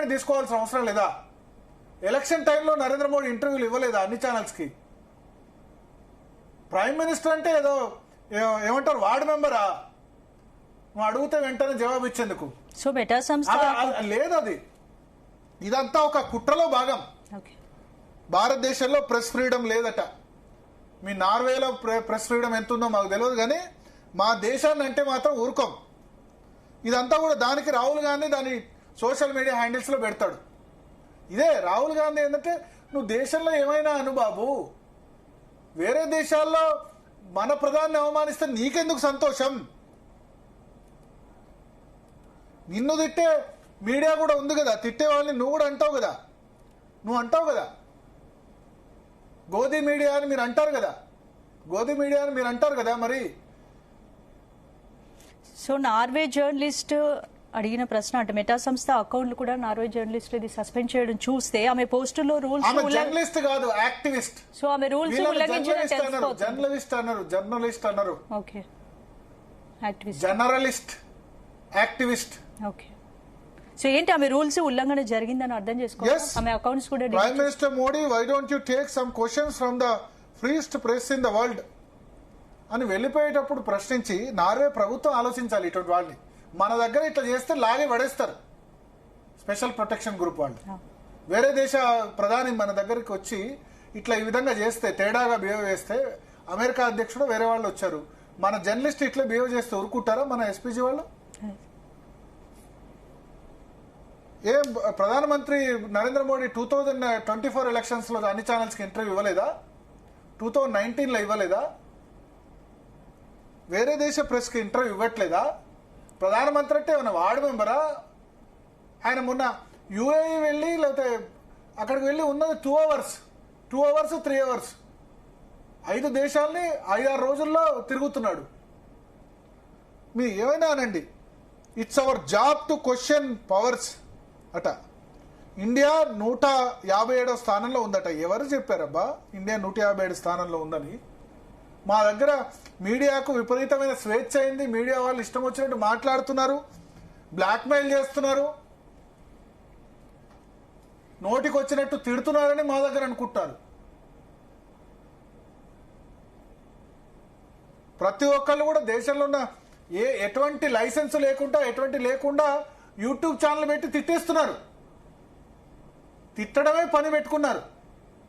Statement తీసుకోవాల్సిన అవసరం లేదా? ఎలక్షన్ టైంలో నరేంద్ర మోడీ ఇంటర్వ్యూలు ఇవ్వలేదా అన్ని ఛానల్స్కి? ప్రైమ్ మినిస్టర్ అంటే ఏదో ఏమంటారు వార్డు మెంబరా? నువ్వు అడిగితే వెంటనే జవాబు ఇచ్చేందుకు. సో మెటా సంస్థ లేదు, అది ఇదంతా ఒక కుట్రలో భాగం. భారతదేశంలో ప్రెస్ ఫ్రీడమ్ లేదట. మీ నార్వేలో ప్రెస్ ఫ్రీడమ్ ఎంత ఉందో మాకు తెలియదు, కానీ మా దేశాన్ని అంటే మాత్రం ఊరుకోం. ఇదంతా కూడా దానికి రాహుల్ గాంధీ దాని సోషల్ మీడియా హ్యాండిల్స్ లో పెడతాడు. ఇదే రాహుల్ గాంధీ ఏంటంటే, నువ్వు దేశంలో ఏమైనా అను బాబు, వేరే దేశాల్లో మన ప్రధాని అవమానిస్తే నీకెందుకు సంతోషం? నిన్ను తిట్టే మీడియా కూడా ఉంది కదా, తిట్టే వాళ్ళని నువ్వు కూడా అంటావు కదా, నువ్వు అంటావు కదా. గోధి మీడియా అని మీరు అంటారు కదా, గోధి మీడియా అని మీరు అంటారు కదా. మరి సో నార్వే జర్నలిస్ట్ అడిగిన ప్రశ్న అంటే మెటా సంస్థ అకౌంట్లు కూడా నార్వే జర్నలిస్ట్ ఇది సస్పెండ్ చేయడం చూస్తే ఆమె పోస్టుల్లో రూల్స్ జర్నలిస్ట్ కాదు యాక్టివిస్ట్. సో ఆమె రూల్స్ జర్నలిస్ట్ అన్నారు. Okay, activist, journalist, activist. Okay, so ఏంటి ఆమె రూల్స్ ఉల్లంఘన జరిగిందని అర్థం చేసుకోవాలి. ఆమె అకౌంట్స్ కూడా prime minister Modi, why don't you take some questions from the freest press in the world అని వెళ్ళిపోయేటప్పుడు ప్రశ్నించి నార్వే ప్రభుత్వం ఆలోచించాలి. ఇటువంటి వాళ్ళని మన దగ్గర ఇట్లా చేస్తే లాగే పడేస్తారు స్పెషల్ ప్రొటెక్షన్ గ్రూప్ వాళ్ళు. వేరే దేశ ప్రధాని మన దగ్గరికి వచ్చి ఇట్లా ఈ విధంగా చేస్తే, తేడాగా బిహేవ్ చేస్తే, అమెరికా అధ్యక్షుడు వేరే వాళ్ళు వచ్చారు, మన జర్నలిస్ట్ ఇట్లా బిహేవ్ చేస్తే ఊరుకుంటారా మన ఎస్పీజీ వాళ్ళు? ఏం ప్రధానమంత్రి నరేంద్ర మోడీ 2024 ఎలక్షన్స్ లో అన్ని ఛానల్స్ కి ఇంటర్వ్యూ ఇవ్వలేదా? 2019 లో ఇవ్వలేదా? వేరే దేశ ప్రెస్ కి ఇంటర్వ్యూ ఇవ్వట్లేదా? ప్రధానమంత్రి అంటే ఏమన్నా వార్డు మెంబరా? ఆయన మొన్న యుఏఈ వెళ్ళి లేకపోతే అక్కడికి వెళ్ళి ఉన్నది 2 అవర్స్ 3 అవర్స్ 5 దేశాలని 5-6 రోజుల్లో తిరుగుతున్నాడు. మీ ఏమైనా అనండి, it's our job to question powers అట. ఇండియా 157వ స్థానంలో ఉందట. ఎవరు చెప్పారబ్బా ఇండియా 157 స్థానంలో ఉందని? మా దగ్గర మీడియాకు విపరీతమైన స్వేచ్ఛ అయింది. మీడియా వాళ్ళు ఇష్టం వచ్చినట్టు మాట్లాడుతున్నారు, బ్లాక్మెయిల్ చేస్తున్నారు, నోటికి వచ్చినట్టు తిడుతున్నారని మా దగ్గర అనుకుంటారు. ప్రతి ఒక్కళ్ళు కూడా దేశంలో ఉన్న ఎటువంటి లైసెన్స్ లేకుండా యూట్యూబ్ ఛానల్ పెట్టి తిట్టేస్తున్నారు. తిట్టడమే పని పెట్టుకున్నారు.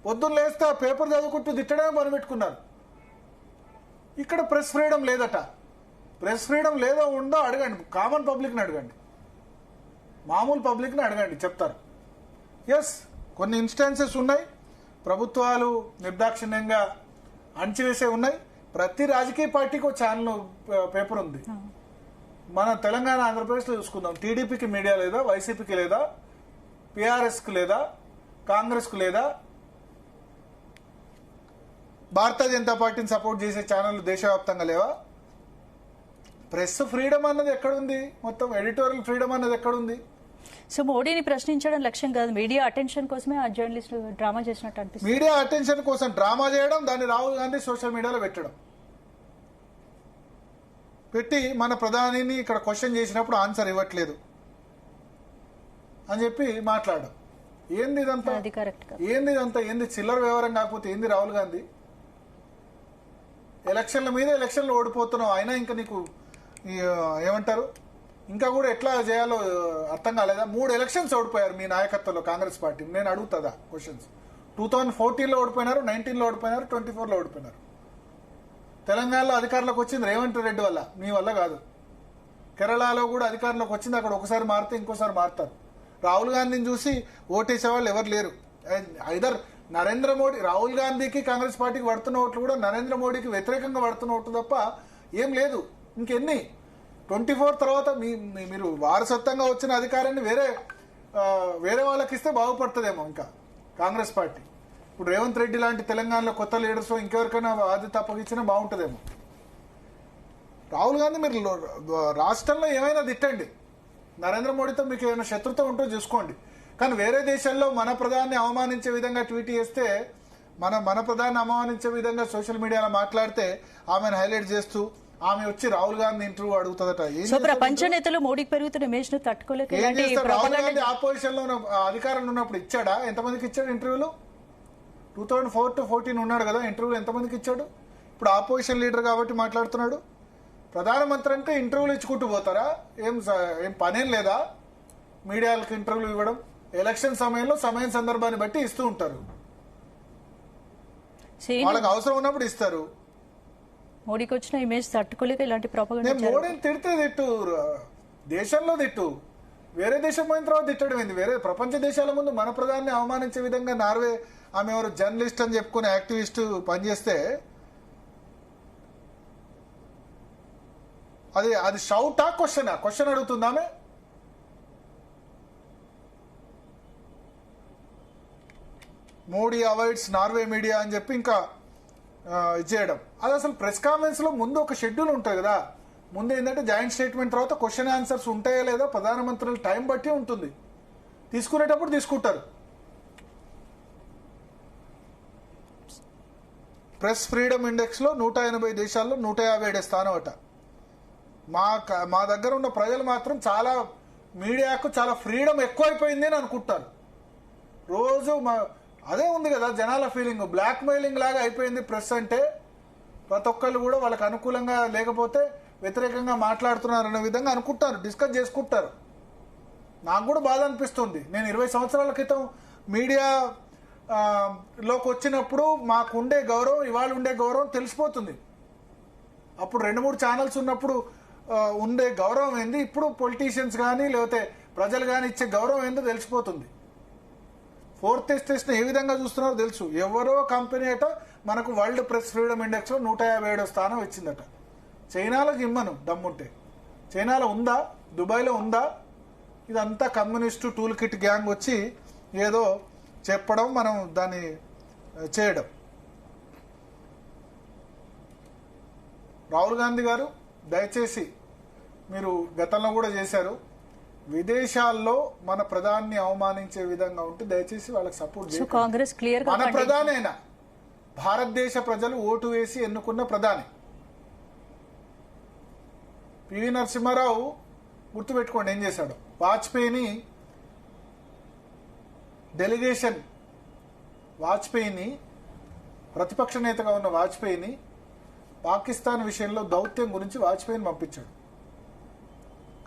పొద్దున్న లేస్తే పేపర్ చదువుకుంటూ తిట్టడమే పని పెట్టుకున్నారు. ఇక్కడ ప్రెస్ ఫ్రీడమ్ లేదట. ప్రెస్ ఫ్రీడమ్ లేదో ఉందో అడగండి, కామన్ పబ్లిక్ని అడగండి, మామూలు పబ్లిక్ని అడగండి, చెప్తారు. ఎస్, కొన్ని ఇన్స్టాన్సెస్ ఉన్నాయి, ప్రభుత్వాలు నిర్దాక్షిణ్యంగా అణచివేసే ఉన్నాయి. ప్రతి రాజకీయ పార్టీకి ఒక ఛానల్ పేపర్ ఉంది. మన తెలంగాణ ఆంధ్రప్రదేశ్లో చూసుకుందాం, టీడీపీకి మీడియా లేదా, వైసీపీకి లేదా, పిఆర్ఎస్కి లేదా, కాంగ్రెస్కు లేదా, భారతీయ జనతా పార్టీని సపోర్ట్ చేసే ఛానల్ దేశవ్యాప్తంగా లేవా? ప్రెస్ ఫ్రీడమ్ అన్నది ఎక్కడుంది? మొత్తం ఎడిటోరియల్ ఫ్రీడమ్ అన్నది ఎక్కడుంది? సో మోడీని ప్రశ్నించడం లక్ష్యం కాదు, మీడియా అటెన్షన్ కోసమే ఆ జర్నలిస్టులు డ్రామా చేసినట్టు అనిపిస్తుంది. మీడియా అటెన్షన్ కోసం డ్రామా చేయడం, దాన్ని రాహుల్ గాంధీ సోషల్ మీడియాలో పెట్టి మన ప్రధానిని ఇక్కడ క్వశ్చన్ చేసినప్పుడు ఆన్సర్ ఇవ్వట్లేదు అని చెప్పి మాట్లాడడం. ఏంది ఇదంతా? ఏంది చిల్లర వ్యవహారం కాకపోతే ఏంది రాహుల్ గాంధీ? ఎలక్షన్ల మీద ఎలక్షన్లు ఓడిపోతున్నావు, అయినా ఇంకా నీకు ఏమంటారు, ఇంకా కూడా ఎట్లా చేయాలో అర్థం కాలేదా? 3 ఎలక్షన్స్ ఓడిపోయారు మీ నాయకత్వంలో కాంగ్రెస్ పార్టీ. నేను అడుగుతుందా క్వశ్చన్స్? 2014లో ఓడిపోయినారు, 19లో ఓడిపోయినారు, 24లో ఓడిపోయినారు. తెలంగాణలో అధికారంలోకి వచ్చింది రేవంత్ రెడ్డి వల్ల, మీ వల్ల కాదు. కేరళలో కూడా అధికారంలోకి వచ్చింది, అక్కడ ఒకసారి మారితే ఇంకోసారి మారుతారు. రాహుల్ గాంధీని చూసి ఓటేసే వాళ్ళు ఎవరు లేరు. ఐదర్ నరేంద్ర మోడీ, రాహుల్ గాంధీకి కాంగ్రెస్ పార్టీకి పడుతున్న ఓట్లు కూడా నరేంద్ర మోడీకి వ్యతిరేకంగా పడుతున్న ఓట్లు తప్ప ఏం లేదు. ఇంకెన్ని 24 తర్వాత మీరు వారసత్వంగా వచ్చిన అధికారాన్ని వేరే వాళ్ళకి ఇస్తే బాగుపడుతుందేమో ఇంకా కాంగ్రెస్ పార్టీ. ఇప్పుడు రేవంత్ రెడ్డి లాంటి తెలంగాణలో కొత్త లీడర్స్ ఇంకెవరికైనా బాధ్యత అప్పగించినా బాగుంటుందేమో. రాహుల్ గాంధీ మీరు రాష్ట్రంలో ఏమైనా తిట్టండి, నరేంద్ర మోడీతో మీకు ఏమైనా శత్రుత్వం ఉంటో చూసుకోండి, కానీ వేరే దేశాల్లో మన ప్రధాని అవమానించే విధంగా ట్వీట్ చేస్తే, మన ప్రధాని అవమానించే విధంగా సోషల్ మీడియాలో మాట్లాడితే ఆమెను హైలైట్ చేస్తూ ఆమె వచ్చి రాహుల్ గాంధీ ఇంటర్వ్యూ అడుగుతుందట. సో ప్రపంచ నేతలు మోడీకి పెరుగుతున్న ఇమేజ్ ను తట్టుకోలేక ఏం ఇలాంటి చేస్తారు? రాహుల్ propaganda- గాంధీ ఆపోజిషన్ లో అధికారంలో ఉన్నప్పుడు ఇచ్చాడా? ఎంతమందికి ఇచ్చాడు ఇంటర్వ్యూలు? 2004 to 14 ఉన్నాడు కదా, ఇంటర్వ్యూలు ఎంతమందికి ఇచ్చాడు? ఇప్పుడు ఆపోజిషన్ లీడర్ కాబట్టి మాట్లాడుతున్నాడు. ప్రధానమంత్రి అంటే ఇంటర్వ్యూలు ఇచ్చుకుంటూ పోతారా? ఏం పనేం లేదా మీడియాలకు ఇంటర్వ్యూలు ఇవ్వడం? ఎలక్షన్ సమయంలో సమయం సందర్భాన్ని బట్టి ఇస్తూ ఉంటారు, సేమ్ వాళ్ళకి అవసరం ఉన్నప్పుడు ఇస్తారు. మోడీకి వచ్చిన ఇమేజ్ తట్టుకోలేక ఇలాంటి నేను propaganda మోడీని తిడితే తిట్టు, దేశంలో తిట్టు, వేరే దేశం పోయిన తర్వాత తిట్టడం ఏంది? వేరే ప్రపంచ దేశాల ముందు మన ప్రధాని అవమానించే విధంగా నార్వే ఆమె ఎవరు జర్నలిస్ట్ అని చెప్పుకునే యాక్టివిస్ట్ పనిచేస్తే అది షౌటా క్వశ్చనా? క్వశ్చన్ అడుగుతుందామే. మోడీ అవాయిడ్స్ నార్వే మీడియా అని చెప్పి ఇంకా ఇది చేయడం. అది అసలు ప్రెస్ కాన్ఫరెన్స్ లో ముందు ఒక షెడ్యూల్ ఉంటుంది కదా. ముందు ఏంటంటే జాయింట్ స్టేట్మెంట్ తర్వాత క్వశ్చన్ ఆన్సర్స్ ఉంటాయా లేదా ప్రధానమంత్రులు టైం బట్టి ఉంటుంది, తీసుకునేటప్పుడు తీసుకుంటారు. ప్రెస్ ఫ్రీడమ్ ఇండెక్స్ లో 180 దేశాల్లో 157 స్థానం అట. మా దగ్గర ఉన్న ప్రజలు మాత్రం చాలా మీడియాకు చాలా ఫ్రీడమ్ ఎక్కువైపోయింది అని అనుకుంటారు. రోజు అదే ఉంది కదా జనాల ఫీలింగ్, బ్లాక్ మెయిలింగ్ లాగా అయిపోయింది ప్రెస్ అంటే. ప్రతి ఒక్కళ్ళు కూడా వాళ్ళకి అనుకూలంగా లేకపోతే వ్యతిరేకంగా మాట్లాడుతున్నారు అనే విధంగా అనుకుంటారు, డిస్కస్ చేసుకుంటారు. నాకు కూడా బాధ అనిపిస్తుంది. నేను 20 సంవత్సరాల క్రితం మీడియా లోకి వచ్చినప్పుడు మాకు ఉండే గౌరవం, ఇవాళ ఉండే గౌరవం తెలిసిపోతుంది. అప్పుడు 2-3 ఛానల్స్ ఉన్నప్పుడు ఉండే గౌరవం ఏంది, ఇప్పుడు పొలిటీషియన్స్ కానీ లేకపోతే ప్రజలు కానీ ఇచ్చే గౌరవం ఏందో తెలిసిపోతుంది. 4th ఎస్టేషన్ ఏ విధంగా చూస్తున్నారో తెలుసు. ఎవరో కంపెనీ అట మనకు వరల్డ్ ప్రెస్ ఫ్రీడమ్ ఇండెక్స్ లో 157 స్థానం ఇచ్చిందట. చైనాలకు ఇమ్మను దమ్ముంటే. చైనాలో ఉందా? దుబాయ్లో ఉందా? ఇదంతా కమ్యూనిస్టు టూల్ కిట్ గ్యాంగ్ వచ్చి ఏదో చెప్పడం, మనం దాన్ని చేయడం. రాహుల్ గాంధీ గారు దయచేసి, మీరు గతంలో కూడా చేశారు, విదేశాల్లో మన ప్రధాని అవమానించే విధంగా ఉంటే దయచేసి వాళ్ళకి సపోర్ట్ సో చేయండి. కాంగ్రెస్ క్లియర్ గా మన ప్రధాని అయినా భారతదేశ ప్రజలు ఓటు వేసి ఎన్నుకున్న ప్రధాని పివి నరసింహారావు గుర్తుపెట్టుకోండి ఏం చేశాడు. వాజ్పేయిని ప్రతిపక్ష నేతగా ఉన్న వాజ్పేయిని పాకిస్తాన్ విషయంలో దౌత్యం గురించి వాజ్పేయిని పంపించాడు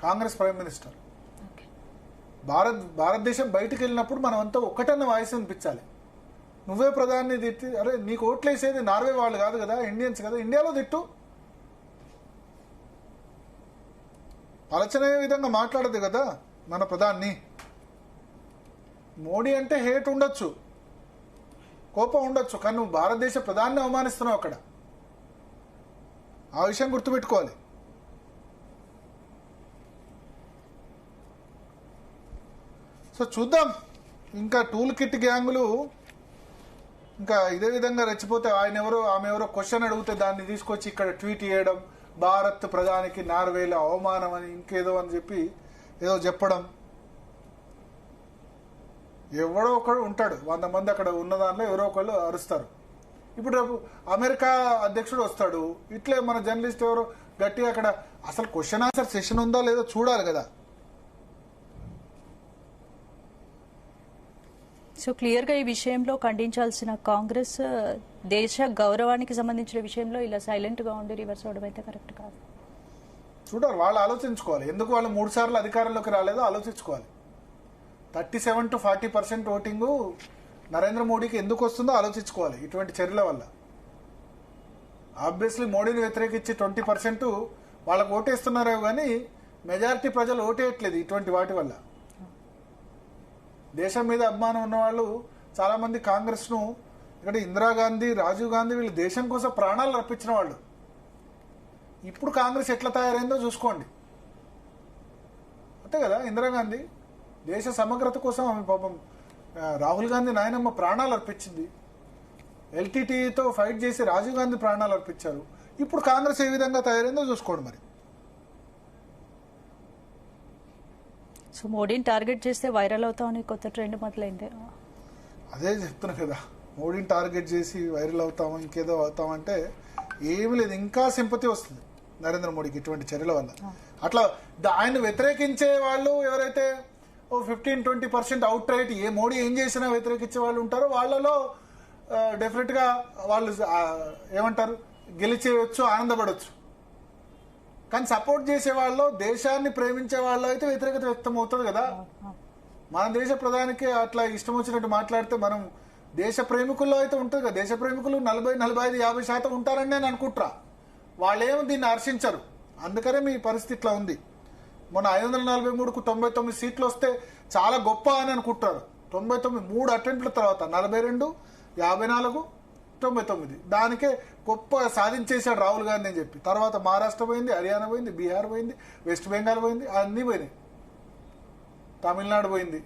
కాంగ్రెస్ ప్రైమ్ మినిస్టర్. భారతదేశం బయటకు వెళ్ళినప్పుడు మనం అంతా ఒక్కటన్న వాయిస్ వినిపించాలి. నువ్వే ప్రధాని తిట్టి, అరే నీకు ఓట్లేసేది నార్వే వాళ్ళు కాదు కదా, ఇండియన్స్ కదా, ఇండియాలో తిట్టు. పలచనే విధంగా మాట్లాడదు కదా మన ప్రధాని. మోడీ అంటే హేట్ ఉండొచ్చు, కోపం ఉండొచ్చు, కానీ నువ్వు భారతదేశ ప్రధాని అవమానిస్తున్నావు అక్కడ. ఆ విషయం గుర్తుపెట్టుకోవాలి. సో చూద్దాం, ఇంకా టూల్ కిట్ గ్యాంగులు ఇంకా ఇదే విధంగా రెచ్చిపోతే ఆమె ఎవరో క్వశ్చన్ అడిగితే దాన్ని తీసుకొచ్చి ఇక్కడ ట్వీట్ చేయడం, భారత్ ప్రధానికి నార్వేలో అవమానం అని ఇంకేదో అని చెప్పి ఏదో చెప్పడం. ఎవడో ఒకడు ఉంటాడు, 100 మంది అక్కడ ఉన్న దానిలో ఎవరో ఒకళ్ళు అరుస్తారు. ఇప్పుడు రేపు అమెరికా అధ్యక్షుడు వస్తాడు, ఇట్లే మన జర్నలిస్ట్ ఎవరో గట్టిగా అక్కడ అసలు క్వశ్చన్ ఆన్సర్ సెషన్ ఉందా లేదో చూడాలి కదా. సో క్లియర్ గా ఈ విషయంలో ఖండించాల్సిన కాంగ్రెస్ దేశ గౌరవానికి సంబంధించిన విషయంలో ఇలా సైలెంట్ గా ఉండి రివర్స్ అవడం అయితే కరెక్ట్ కాదు. చూడాలి, వాళ్ళు ఆలోచించుకోవాలి. ఎందుకు వాళ్ళు 3 సార్లు అధికారంలోకి రాలేదో ఆలోచించుకోవాలి. 37 to 40% ఓటింగ్ నరేంద్ర మోడీకి ఎందుకు వస్తుందో ఆలోచించుకోవాలి ఇటువంటి చర్యల వల్ల. ఆబ్వియస్లీ మోడీని వ్యతిరేకించి 20% వాళ్ళకు ఓటేస్తున్నారేమో కానీ మెజారిటీ ప్రజలు ఓటేయట్లేదు ఇటువంటి వాటి వల్ల. దేశం మీద అభిమానం ఉన్నవాళ్ళు చాలా మంది కాంగ్రెస్ ను, ఇక్కడ ఇందిరాగాంధీ, రాజీవ్ గాంధీ వీళ్ళు దేశం కోసం ప్రాణాలు రప్పించిన వాళ్ళు. ఇప్పుడు కాంగ్రెస్ ఎట్లా తయారైందో చూసుకోండి. అంతే కదా, ఇందిరాగాంధీ దేశ సమగ్రత కోసం ఆమె పాపం రాహుల్ గాంధీ నాయనమ్మ ప్రాణాలు అర్పించింది. ఎల్టీటీతో ఫైట్ చేసి రాజీవ్ గాంధీ ప్రాణాలు అర్పించారు. ఇప్పుడు కాంగ్రెస్ ఏ విధంగా తయారైందో చూసుకోండి మరి. సో మోడీని టార్గెట్ చేస్తే వైరల్ అవుతామని కొత్త ట్రెండ్ మొదలైంది. అదే చెప్తున్నా కదా, మోడీని టార్గెట్ చేసి వైరల్ అవుతాము ఇంకేదో అవుతామంటే ఏమి లేదు, ఇంకా సింపతి వస్తుంది. నరేంద్ర మోడీకి ఇటువంటి చర్యల వల్ల. అట్లా ఆయన వ్యతిరేకించే వాళ్ళు ఎవరైతే 15-20% అవుట్ రైట్ మోడీ ఏం చేసినా వ్యతిరేకించే వాళ్ళు ఉంటారో వాళ్ళలో డెఫినెట్ గా వాళ్ళు ఏమంటారు గెలిచేయచ్చు, ఆనందపడవచ్చు. కానీ సపోర్ట్ చేసే వాళ్ళు, దేశాన్ని ప్రేమించే వాళ్ళు అయితే వ్యతిరేకత వ్యక్తం అవుతుంది కదా. మన దేశ ప్రధానికి అట్లా ఇష్టం వచ్చినట్టు మాట్లాడితే మనం దేశ ప్రేమికుల్లో అయితే ఉంటుంది కదా. దేశ ప్రేమికులు 40-45-50% ఉంటారని నేను అనుకుంటా. వాళ్ళేమో దీన్ని హర్షించరు. అందుకనే మీ పరిస్థితి ఇట్లా ఉంది. మొన్న 543కు 99 సీట్లు వస్తే చాలా గొప్ప అని అనుకుంటారు. 99 3 అటెంప్ట్ల తర్వాత 42, 54, 99 దానికే గొప్ప సాధించేశాడు రాహుల్ గాంధీ అని చెప్పి. తర్వాత మహారాష్ట్ర పోయింది, హర్యానా పోయింది, బీహార్ పోయింది, వెస్ట్ బెంగాల్ పోయింది, అన్నీ పోయినాయి. తమిళనాడు పోయింది,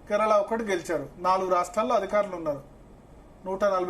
కేరళ ఒకటి గెలిచారు. 4 రాష్ట్రాల్లో అధికారులు ఉన్నారు. 140